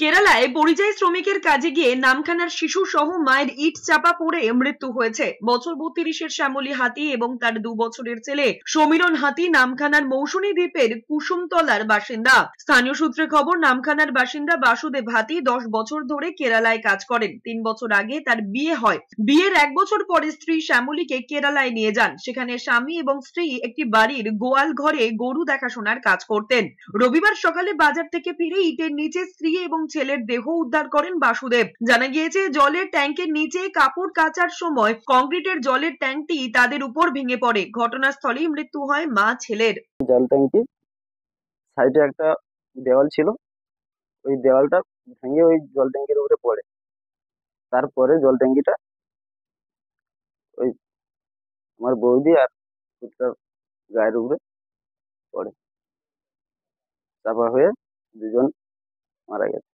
কেরালায় পরিযায়ী শ্রমিকের কাজে গিয়ে নামখানার শিশু সহ মায়ের ইট চাপা পড়ে মৃত্যু হয়েছে। বছর ৩২-এর শ্যামলী হাতি এবং তার ২ বছরের ছেলে সমীরণ হাতি নামখানার মৌসুমী দ্বীপের কুসুমতলার বাসিন্দা। স্থানীয় সূত্রে খবর, নামখানার বাসিন্দা বাসুদেব হাতি ১০ বছর ধরে কেরালায় কাজ করেন। ৩ বছর আগে তার বিয়ে হয়। বিয়ের ১ বছর পরে স্ত্রী শ্যামলীকে কেরালায় নিয়ে যান। সেখানে স্বামী এবং স্ত্রী একটি বাড়ির গোয়াল ঘরে গরু দেখাশোনার কাজ করতেন। রবিবার সকালে বাজার থেকে ফিরে ইটের নিচে স্ত্রী এবং ছেলের দেহ উদ্ধার করেন বাসুদেব। জানা গিয়েছে, জলের ট্যাঙ্কের নিচে কাপড় কাচার সময় কংক্রিটের জলের ট্যাঙ্কটি তাদের উপর ভেঙে পড়ে। ঘটনাস্থলেই মৃত্যু হয় মা ছেলের। জল ট্যাঙ্কি সাইডে একটা দেওয়াল ছিল, ওই দেওয়ালটা ভেঙে ওই জল ট্যাঙ্কির উপরে পড়ে। তারপরে জল ট্যাঙ্কিটা ওই আমার বৌদি আর পুত্রার গায়ের উপরে পড়ে, চাপা হয়ে দুজন মারা গেছে।